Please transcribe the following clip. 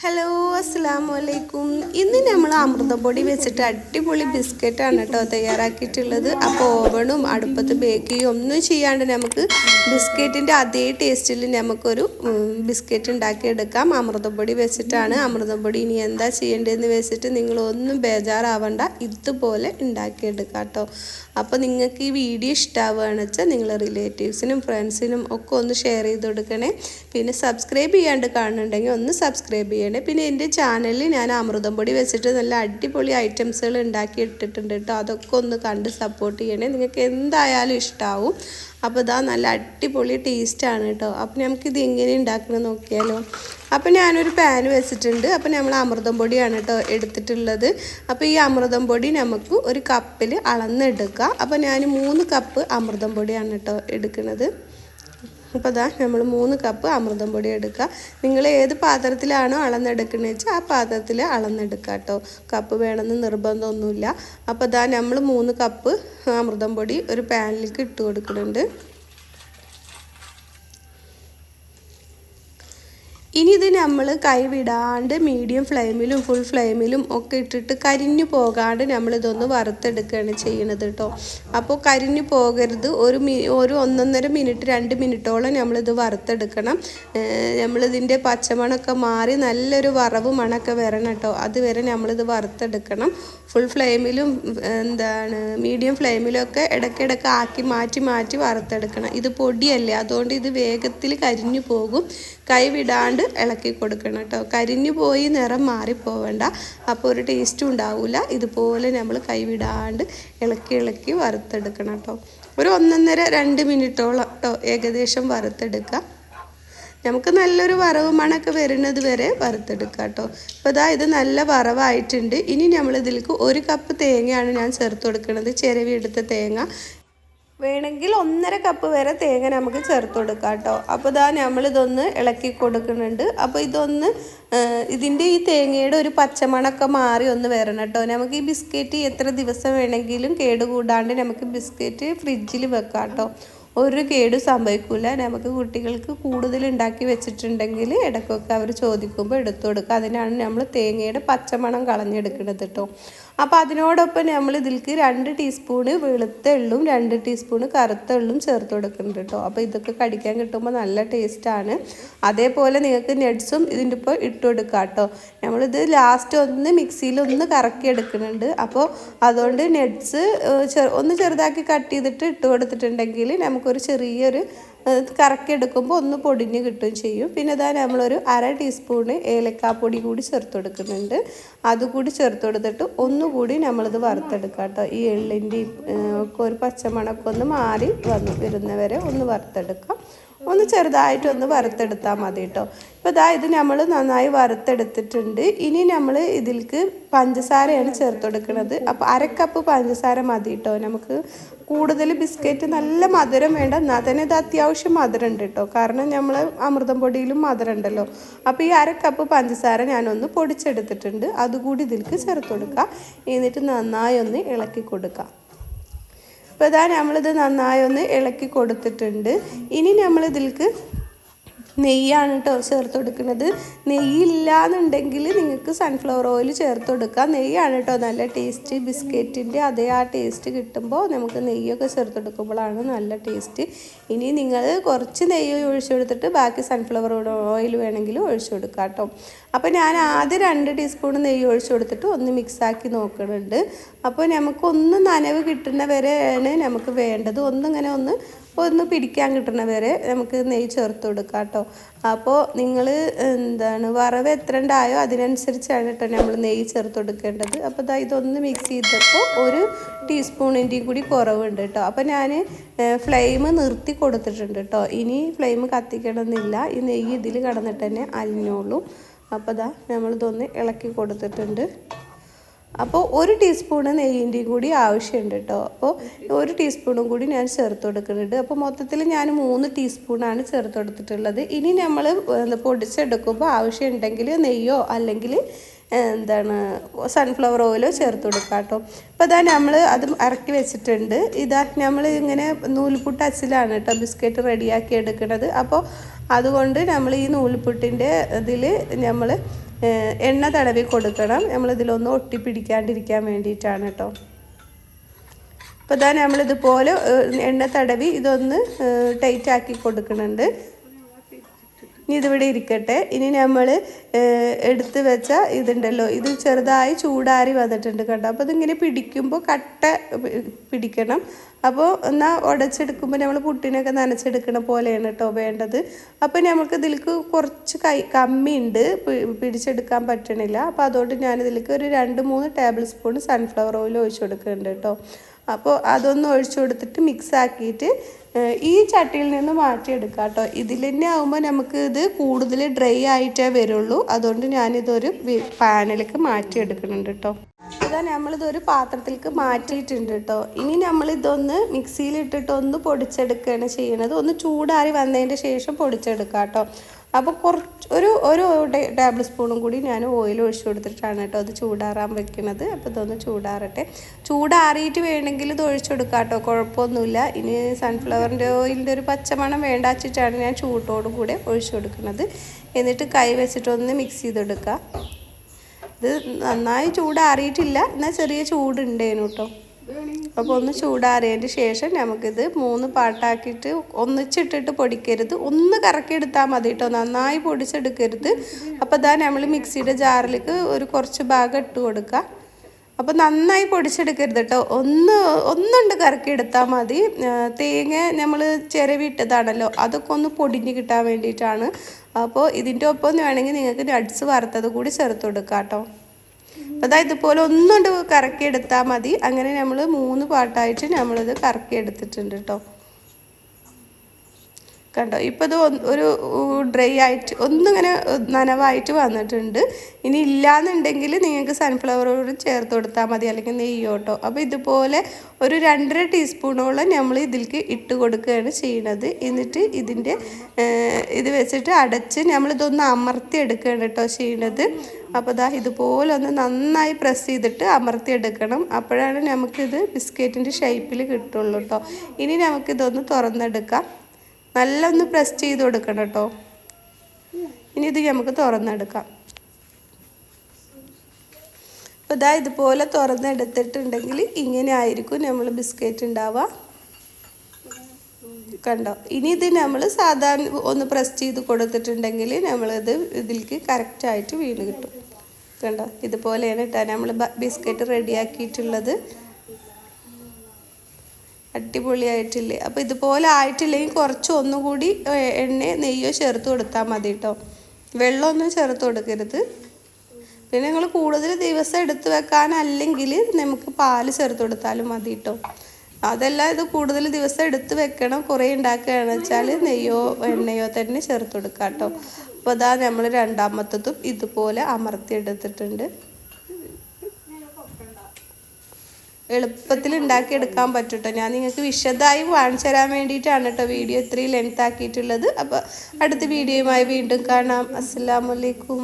Hello അസ്സലാമലൈക്കും. ഇന്ന് നമ്മൾ അമൃതപ്പൊടി വെച്ചിട്ട് അടിപൊളി ബിസ്ക്കറ്റാണ് കേട്ടോ തയ്യാറാക്കിയിട്ടുള്ളത്. അപ്പോൾ ഓവണും അടുപ്പത്ത് ബേക്ക് ചെയ്യുകയും ഒന്നും ചെയ്യാണ്ട് നമുക്ക് ബിസ്ക്കറ്റിൻ്റെ അതേ ടേസ്റ്റിൽ നമുക്കൊരു ബിസ്ക്കറ്റ് ഉണ്ടാക്കിയെടുക്കാം. അമൃതപ്പൊടി വെച്ചിട്ടാണ്. അമൃതപ്പൊടി ഇനി എന്താ ചെയ്യേണ്ടതെന്ന് വെച്ചിട്ട് നിങ്ങളൊന്നും ബേജാറാവണ്ട, ഇതുപോലെ ഉണ്ടാക്കിയെടുക്കാം കേട്ടോ. അപ്പോൾ നിങ്ങൾക്ക് ഈ വീഡിയോ ഇഷ്ടമാവുകയാണെന്ന് വെച്ചാൽ നിങ്ങൾ റിലേറ്റീവ്സിനും ഫ്രണ്ട്സിനും ഒക്കെ ഒന്ന് ഷെയർ ചെയ്ത് കൊടുക്കണേ. പിന്നെ സബ്സ്ക്രൈബ് ചെയ്യാണ്ട് കാണുന്നുണ്ടെങ്കിൽ ഒന്ന് സബ്സ്ക്രൈബ് ചെയ്യണേ. പിന്നെ എൻ്റെ ചാനലിൽ ഞാൻ അമൃതം പൊടി വെച്ചിട്ട് നല്ല അടിപൊളി ഐറ്റംസുകൾ ഉണ്ടാക്കി ഇട്ടിട്ടുണ്ട് കേട്ടോ. അതൊക്കെ ഒന്ന് കണ്ട് സപ്പോർട്ട് ചെയ്യണേ. നിങ്ങൾക്ക് എന്തായാലും ഇഷ്ടമാവും. അപ്പോൾ ഇതാ നല്ല അടിപൊളി ടേസ്റ്റാണ് കേട്ടോ. അപ്പോൾ നമുക്കിത് എങ്ങനെ ഉണ്ടാക്കണം നോക്കിയാലോ. അപ്പോൾ ഞാനൊരു പാൻ വെച്ചിട്ടുണ്ട്. അപ്പോൾ നമ്മൾ അമൃതം പൊടിയാണ് കേട്ടോ എടുത്തിട്ടുള്ളത്. അപ്പോൾ ഈ അമൃതം പൊടി നമുക്ക് ഒരു കപ്പിൽ അളന്നെടുക്കുക. അപ്പോൾ ഞാൻ 3 കപ്പ് അമൃതം പൊടിയാണ് കേട്ടോ എടുക്കുന്നത്. അപ്പോൾ ഇതാ നമ്മൾ 3 കപ്പ് അമൃതം പൊടി എടുക്കുക. നിങ്ങൾ ഏത് പാത്രത്തിലാണോ അളന്നെടുക്കുന്നത് വെച്ചാൽ ആ പാത്രത്തിൽ അളന്നെടുക്കുക കേട്ടോ. കപ്പ് വേണമെന്ന് നിർബന്ധമൊന്നുമില്ല. അപ്പോൾ ഇതാ നമ്മൾ 3 കപ്പ് അമൃതം പൊടി ഒരു പാനിലേക്ക് ഇട്ട് കൊടുക്കുന്നുണ്ട്. ഇനി ഇത് നമ്മൾ കൈവിടാണ്ട് മീഡിയം ഫ്ലെയിമിലും ഫുൾ ഫ്ലെയിമിലും ഒക്കെ ഇട്ടിട്ട് കരിഞ്ഞു പോകാണ്ട് നമ്മളിതൊന്ന് വറുത്തെടുക്കുകയാണ് ചെയ്യണത് കേട്ടോ. അപ്പോൾ കരിഞ്ഞു പോകരുത്. ഒരു 1.5 മിനിറ്റ് 2 മിനിറ്റോളം നമ്മളിത് വറുത്തെടുക്കണം. നമ്മളിതിൻ്റെ പച്ചമണമൊക്കെ മാറി നല്ലൊരു വറവ് മണമൊക്കെ വരണം കേട്ടോ. അതുവരെ നമ്മളിത് വറുത്തെടുക്കണം. ഫുൾ ഫ്ലെയിമിലും മീഡിയം ഫ്ലെയിമിലൊക്കെ ഇടയ്ക്കിടയ്ക്ക് ആക്കി മാറ്റി വറുത്തെടുക്കണം. ഇത് പൊടിയല്ലേ, അതുകൊണ്ട് ഇത് വേഗത്തിൽ കരിഞ്ഞു പോകും. കൈ വിടാണ്ട് ഇളക്കി കൊടുക്കണം കേട്ടോ. കരിഞ്ഞു പോയി നിറം മാറിപ്പോവേണ്ട, അപ്പോൾ ഒരു ടേസ്റ്റും ഉണ്ടാവില്ല. ഇതുപോലെ നമ്മൾ കൈ വിടാണ്ട് ഇളക്കി വറുത്തെടുക്കണം കേട്ടോ. ഒരു 1.5-2 മിനിറ്റോളം കേട്ടോ ഏകദേശം വറുത്തെടുക്കുക. നമുക്ക് നല്ലൊരു വറവ് മണമൊക്കെ വരുന്നത് വരെ വറുത്തെടുക്കുക കേട്ടോ. അപ്പോൾ ഇതാ ഇത് നല്ല വറവായിട്ടുണ്ട്. ഇനി നമ്മൾ ഇതിലേക്ക് 1 കപ്പ് തേങ്ങയാണ് ഞാൻ ചേർത്ത് കൊടുക്കുന്നത്. ചിരവിയെടുത്ത തേങ്ങ വേണമെങ്കിൽ 1.5 കപ്പ് വരെ തേങ്ങ നമുക്ക് ചേർത്ത് കൊടുക്കാം കേട്ടോ. അപ്പോൾ ഇതാ നമ്മളിതൊന്ന് ഇളക്കി കൊടുക്കുന്നുണ്ട്. അപ്പോൾ ഇതിൻ്റെ ഈ തേങ്ങയുടെ ഒരു പച്ചമണമൊക്കെ മാറി ഒന്ന് വരണം കേട്ടോ. നമുക്ക് ഈ ബിസ്ക്കറ്റ് എത്ര ദിവസം വേണമെങ്കിലും കേടുകൂടാണ്ട് നമുക്ക് ബിസ്ക്കറ്റ് ഫ്രിഡ്ജിൽ വെക്കാം കേട്ടോ. ഒരു കേടും സംഭവിക്കില്ല. നമുക്ക് കുട്ടികൾക്ക് കൂടുതൽ ഉണ്ടാക്കി വെച്ചിട്ടുണ്ടെങ്കിൽ ഇടയ്ക്കൊക്കെ അവർ ചോദിക്കുമ്പോൾ എടുത്തു കൊടുക്കുക. അതിനാണ് നമ്മൾ തേങ്ങയുടെ പച്ചമണം കളഞ്ഞെടുക്കുന്നത് കേട്ടോ. അപ്പോൾ അതിനോടൊപ്പം നമ്മൾ ഇതിലേക്ക് 2 ടീസ്പൂണ് വെളുത്ത എള്ളും 2 ടീസ്പൂണ് കറുത്ത എള്ളും ചേർത്ത് കൊടുക്കുന്നുണ്ട് കേട്ടോ. അപ്പോൾ ഇതൊക്കെ കടിക്കാൻ കിട്ടുമ്പോൾ നല്ല ടേസ്റ്റാണ്. അതേപോലെ നിങ്ങൾക്ക് നട്ട്സും ഇതിൻ്റെ ഇപ്പോൾ ഇട്ട് കൊടുക്കുക കേട്ടോ. നമ്മളിത് ലാസ്റ്റ് ഒന്ന് മിക്സിയിൽ ഒന്ന് കറക്കി എടുക്കുന്നുണ്ട്. അപ്പോൾ അതുകൊണ്ട് നട്ട്സ് ഒന്ന് ചെറുതാക്കി കട്ട് ചെയ്തിട്ട് ഇട്ട് കൊടുത്തിട്ടുണ്ടെങ്കിൽ നമുക്കൊരു ചെറിയൊരു കറക്കി എടുക്കുമ്പോൾ ഒന്ന് പൊടിഞ്ഞ് കിട്ടുകയും ചെയ്യും. പിന്നെ ഇതാ നമ്മളൊരു 1/2 ടീസ്പൂണ് ഏലക്കാപ്പൊടി കൂടി ചേർത്ത് കൊടുക്കുന്നുണ്ട്. അതുകൂടി ചേർത്ത് കൊടുത്തിട്ട് ഒന്നുകൂടി നമ്മളിത് വറുത്തെടുക്കാം കേട്ടോ. ഈ എള്ളിൻ്റെയും ഒക്കെ ഒരു പച്ചമണമൊക്കെ ഒന്ന് മാറി വരുന്നവരെ ഒന്ന് വറുത്തെടുക്കാം. ഒന്ന് ചെറുതായിട്ടൊന്ന് വറുത്തെടുത്താൽ മതി കേട്ടോ. ഇപ്പോൾ ഇതാ ഇത് നമ്മൾ നന്നായി വറുത്തെടുത്തിട്ടുണ്ട്. ഇനി നമ്മൾ ഇതിലേക്ക് പഞ്ചസാരയാണ് ചേർത്ത് കൊടുക്കുന്നത്. അപ്പോൾ 1/2 കപ്പ് പഞ്ചസാര മതി കേട്ടോ. നമുക്ക് കൂടുതൽ ബിസ്ക്കറ്റ് നല്ല മധുരം വേണ്ട, എന്നാൽ തന്നെ ഇത് അത്യാവശ്യം മധുരം ഉണ്ട് കേട്ടോ. കാരണം നമ്മൾ അമൃതം പൊടിയിലും മധുരം ഉണ്ടല്ലോ. അപ്പോൾ ഈ 1/2 കപ്പ് പഞ്ചസാര ഞാനൊന്ന് പൊടിച്ചെടുത്തിട്ടുണ്ട്. അതുകൂടി ഇതിലേക്ക് ചേർത്ത് കൊടുക്കുക. എന്നിട്ട് നന്നായി ഒന്ന് ഇളക്കി കൊടുക്കുക. അപ്പോൾ ഇതാ നമ്മളിത് നന്നായി ഒന്ന് ഇളക്കി കൊടുത്തിട്ടുണ്ട്. ഇനി നമ്മളിതിലേക്ക് നെയ്യാണ് കേട്ടോ ചേർത്ത് കൊടുക്കുന്നത്. നെയ്യില്ല എന്നുണ്ടെങ്കിൽ നിങ്ങൾക്ക് സൺഫ്ലവർ ഓയിൽ ചേർത്ത് കൊടുക്കുക. നെയ്യാണ് കേട്ടോ നല്ല ടേസ്റ്റ്. ബിസ്ക്കറ്റിൻ്റെ അതേ ആ ടേസ്റ്റ് കിട്ടുമ്പോൾ നമുക്ക് നെയ്യൊക്കെ ചേർത്ത് കൊടുക്കുമ്പോഴാണ് നല്ല ടേസ്റ്റ്. ഇനി നിങ്ങൾ കുറച്ച് നെയ്യ് ഒഴിച്ചു കൊടുത്തിട്ട് ബാക്കി സൺഫ്ലവർ ഓയിൽ വേണമെങ്കിൽ ഒഴിച്ചു കൊടുക്കുക കേട്ടോ. അപ്പോൾ ഞാൻ ആദ്യം 2 ടീസ്പൂൺ നെയ്യ് ഒഴിച്ചു കൊടുത്തിട്ട് ഒന്ന് മിക്സാക്കി നോക്കുന്നുണ്ട്. അപ്പോൾ നമുക്കൊന്ന് നനവ് കിട്ടുന്ന വരെയാണ് നമുക്ക് വേണ്ടത്. ഒന്നിങ്ങനെ ഒന്ന് പിടിക്കാൻ കിട്ടുന്ന വരെ നമുക്ക് നെയ്യ് ചേർത്ത് കൊടുക്കാം കേട്ടോ. അപ്പോൾ നിങ്ങൾ വറവ് എത്ര ഉണ്ടായോ അതിനനുസരിച്ചാണ് കേട്ടോ നമ്മൾ നെയ്യ് ചേർത്ത് കൊടുക്കേണ്ടത്. അപ്പോൾ ഇതൊന്ന് മിക്സ് ചെയ്തപ്പോൾ 1 ടീസ്പൂണിൻ്റെയും കൂടി കുറവുണ്ട് കേട്ടോ. അപ്പോൾ ഞാൻ ഫ്ലെയിം നിർത്തി കൊടുത്തിട്ടുണ്ട് കേട്ടോ. ഇനി ഫ്ലെയിം കത്തിക്കണമെന്നില്ല. ഈ നെയ്യ് ഇതിൽ കിടന്നിട്ട് തന്നെ അലിഞ്ഞോളൂ. അപ്പോൾ നമ്മളിതൊന്ന് ഇളക്കി കൊടുത്തിട്ടുണ്ട്. അപ്പോൾ 1 ടീസ്പൂണ് നെയ്യിൻ്റെയും കൂടി ആവശ്യമുണ്ട് കേട്ടോ. അപ്പോൾ 1 ടീസ്പൂണും കൂടി ഞാൻ ചേർത്ത് കൊടുക്കുന്നുണ്ട്. അപ്പോൾ മൊത്തത്തിൽ ഞാൻ 3 ടീസ്പൂണാണ് ചേർത്ത് കൊടുത്തിട്ടുള്ളത്. ഇനി നമ്മൾ പൊടിച്ചെടുക്കുമ്പോൾ ആവശ്യമുണ്ടെങ്കിൽ നെയ്യോ അല്ലെങ്കിൽ സൺഫ്ലവർ ഓയിലോ ചേർത്ത് കൊടുക്കാം കേട്ടോ. അപ്പോൾ നമ്മൾ അത് ഇറക്കി വെച്ചിട്ടുണ്ട്. നമ്മൾ ഇങ്ങനെ നൂൽപുട്ട് അച്ചിലാണ് കേട്ടോ ബിസ്ക്കറ്റ് റെഡിയാക്കി എടുക്കുന്നത്. അപ്പോൾ അതുകൊണ്ട് നമ്മൾ ഈ നൂൽപുട്ടിൻ്റെ ഇതിൽ നമ്മൾ എണ്ണ തടവി കൊടുക്കണം. നമ്മളിതിലൊന്നും ഒട്ടിപ്പിടിക്കാണ്ടിരിക്കാൻ വേണ്ടിയിട്ടാണ് കേട്ടോ. അപ്പോൾ ഇതാ നമ്മളിതുപോലെ എണ്ണ തടവി ഇതൊന്ന് ടൈറ്റാക്കി കൊടുക്കുന്നുണ്ട്. ഇനി ഇതിവിടെ ഇരിക്കട്ടെ. ഇനി നമ്മൾ എടുത്ത് വെച്ച ഇതുണ്ടല്ലോ, ഇത് ചെറുതായി ചൂടാറി വന്നിട്ടുണ്ട് കേട്ടോ. അപ്പോൾ ഇതിങ്ങനെ പിടിക്കുമ്പോൾ കട്ട പിടിക്കണം. അപ്പോൾ എന്നാൽ ഉടച്ചെടുക്കുമ്പോൾ നമ്മൾ പുട്ടിനൊക്കെ നനച്ചെടുക്കണ പോലെയാണ് കേട്ടോ വേണ്ടത്. അപ്പോൾ നമുക്ക് ഇതിലേക്ക് കുറച്ച് കമ്മിയുണ്ട്, പിടിച്ചെടുക്കാൻ പറ്റണില്ല. അപ്പോൾ അതുകൊണ്ട് ഞാനിതിലേക്ക് ഒരു 2-3 ടേബിൾ സ്പൂൺ സൺഫ്ലവർ ഓയിൽ ഒഴിച്ചു കൊടുക്കുന്നുണ്ട് കേട്ടോ. അപ്പോൾ അതൊന്ന് ഒഴിച്ചു കൊടുത്തിട്ട് മിക്സ് ആക്കിയിട്ട് ഈ ചട്ടിയിൽ നിന്ന് മാറ്റിയെടുക്കാം കേട്ടോ. ഇതിൽ തന്നെ ആകുമ്പോൾ നമുക്ക് ഇത് കൂടുതൽ ഡ്രൈ ആയിട്ടേ വരുള്ളൂ. അതുകൊണ്ട് ഞാനിതൊരു പാനിലേക്ക് മാറ്റിയെടുക്കുന്നുണ്ട് കേട്ടോ. അതാ നമ്മളിതൊരു പാത്രത്തിലേക്ക് മാറ്റിയിട്ടുണ്ട് കേട്ടോ. ഇനി നമ്മളിതൊന്ന് മിക്സിയിലിട്ടിട്ട് ഒന്ന് പൊടിച്ചെടുക്കുകയാണ് ചെയ്യണത്. ഒന്ന് ചൂടാറി വന്നതിൻ്റെ ശേഷം പൊടിച്ചെടുക്കാം കേട്ടോ. അപ്പോൾ ഒരു ടേബിൾ സ്പൂണും കൂടി ഞാൻ ഓയിൽ ഒഴിച്ചു കൊടുത്തിട്ടാണ് കേട്ടോ അത് ചൂടാറാൻ വെക്കുന്നത്. അപ്പോൾ ഇതൊന്ന് ചൂടാറട്ടെ. ചൂടാറിയിട്ട് വേണമെങ്കിൽ ഇത് ഒഴിച്ചെടുക്കാം കേട്ടോ, കുഴപ്പമൊന്നുമില്ല. ഇനി സൺഫ്ലവറിൻ്റെ ഓയിലിൻ്റെ ഒരു പച്ചമണം വേണ്ടാച്ചിട്ടാണ് ഞാൻ ചൂട്ടോടും കൂടെ ഒഴിച്ചു കൊടുക്കുന്നത്. എന്നിട്ട് കൈ വെച്ചിട്ടൊന്ന് മിക്സ് ചെയ്തെടുക്കുക. ഇത് നന്നായി ചൂടാറിയിട്ടില്ല, എന്നാൽ ചെറിയ ചൂടുണ്ടേനു കേട്ടോ. അപ്പോൾ ഒന്ന് ചൂടാറിയതിൻ്റെ ശേഷം നമുക്കിത് 3 പാട്ടാക്കിയിട്ട് ഒന്നിച്ചിട്ടിട്ട് പൊടിക്കരുത്, ഒന്ന് കറക്കിയെടുത്താൽ മതി കേട്ടോ, നന്നായി പൊടിച്ചെടുക്കരുത്. അപ്പോൾ ഇതാ നമ്മൾ മിക്സിയുടെ ജാറിലേക്ക് കുറച്ച് ഭാഗം ഇട്ട് കൊടുക്കുക. അപ്പോൾ നന്നായി പൊടിച്ചെടുക്കരുത് കേട്ടോ, ഒന്നുണ്ട് കറക്കിയെടുത്താൽ മതി. തേങ്ങ നമ്മൾ ചിരവിട്ടതാണല്ലോ, അതൊക്കെ ഒന്ന് പൊടിഞ്ഞ് കിട്ടാൻ വേണ്ടിയിട്ടാണ്. അപ്പോൾ ഇതിൻ്റെ ഒപ്പം വേണമെങ്കിൽ നിങ്ങൾക്ക് നട്ട്സ് വറുത്തത് കൂടി ചേർത്ത് കൊടുക്കാം കേട്ടോ. അതായത് ഇതുപോലെ ഒന്നുകൊണ്ട് കറക്കിയെടുത്താൽ മതി. അങ്ങനെ നമ്മൾ 3 പാട്ടായിട്ട് നമ്മളിത് കറക്കിയെടുത്തിട്ടുണ്ട് കേട്ടോ. കണ്ടോ, ഇപ്പോൾ ഇത് ഒരു ഡ്രൈ ആയിട്ട് ഒന്നിങ്ങനെ നനവായിട്ട് വന്നിട്ടുണ്ട്. ഇനി ഇല്ലയെന്നുണ്ടെങ്കിൽ നിങ്ങൾക്ക് സൺഫ്ലവർ ഓയിൽ ചേർത്ത് കൊടുത്താൽ മതി, അല്ലെങ്കിൽ നെയ്യോ കേട്ടോ. അപ്പോൾ ഇതുപോലെ ഒരു 2.5 ടീസ്പൂണോളം നമ്മൾ ഇതിലേക്ക് ഇട്ട് കൊടുക്കുകയാണ് ചെയ്യുന്നത്. എന്നിട്ട് ഇത് വെച്ചിട്ട് അടച്ച് നമ്മളിതൊന്ന് അമർത്തി എടുക്കുകയാണ് കേട്ടോ ചെയ്യുന്നത്. അപ്പോൾ ഇതാ ഇതുപോലെ ഒന്ന് നന്നായി പ്രസ് ചെയ്തിട്ട് അമർത്തിയെടുക്കണം. അപ്പോഴാണ് നമുക്കിത് ബിസ്ക്കറ്റിൻ്റെ ഷേപ്പിൽ കിട്ടുള്ളൂ കേട്ടോ. ഇനി നമുക്കിതൊന്ന് തുറന്നെടുക്കാം. നല്ല ഒന്ന് പ്രസ് ചെയ്ത് കൊടുക്കണം കേട്ടോ. ഇനി ഇത് നമുക്ക് തുറന്നെടുക്കാം. അപ്പോൾ ഇതാ ഇതുപോലെ തുറന്നെടുത്തിട്ടുണ്ടെങ്കിൽ ഇങ്ങനെ ആയിരിക്കും നമ്മൾ ബിസ്ക്കറ്റ് ഉണ്ടാവുക. കണ്ടോ, ഇനി ഇത് നമ്മൾ സാധാരണ ഒന്ന് പ്രസ് ചെയ്ത് കൊടുത്തിട്ടുണ്ടെങ്കിൽ നമ്മളിത് ഇതിലേക്ക് കറക്റ്റായിട്ട് വീണ് കിട്ടും. കണ്ടോ, ഇതുപോലെയാണ് കേട്ടോ നമ്മൾ ബിസ്ക്കറ്റ് റെഡിയാക്കിയിട്ടുള്ളത്. അടിപൊളിയായിട്ടില്ലേ? അപ്പോൾ ഇതുപോലെ ആയിട്ടില്ലെങ്കിൽ കുറച്ച് ഒന്നുകൂടി എണ്ണയോ നെയ്യോ ചേർത്ത് കൊടുത്താൽ മതി കേട്ടോ. വെള്ളമൊന്നും ചേർത്ത് കൊടുക്കരുത്. പിന്നെ നിങ്ങൾ കൂടുതൽ ദിവസം എടുത്ത് വെക്കാനല്ലെങ്കിൽ നമുക്ക് പാല് ചേർത്ത് കൊടുത്താലും മതി കേട്ടോ. അതെല്ലാം ഇത് കൂടുതൽ ദിവസം എടുത്ത് വെക്കണം, കുറേ ഉണ്ടാക്കുകയാണെന്ന് വെച്ചാൽ നെയ്യോ എണ്ണയോ തന്നെ ചേർത്ത് കൊടുക്കാം കേട്ടോ. അപ്പോൾ അതാ നമ്മൾ രണ്ടാമത്തതും ഇതുപോലെ അമർത്തിയെടുത്തിട്ടുണ്ട്. എളുപ്പത്തിൽ ഉണ്ടാക്കിയെടുക്കാൻ പറ്റും കേട്ടോ. ഞാൻ നിങ്ങൾക്ക് വിശദമായി കാണിച്ചു തരാൻ വേണ്ടിയിട്ടാണ് കേട്ടോ വീഡിയോ ഇത്രയും ലെങ്ത് ആക്കിയിട്ടുള്ളത്. അപ്പോൾ അടുത്ത വീഡിയോയുമായി വീണ്ടും കാണാം. അസ്സലാമു അലൈക്കും.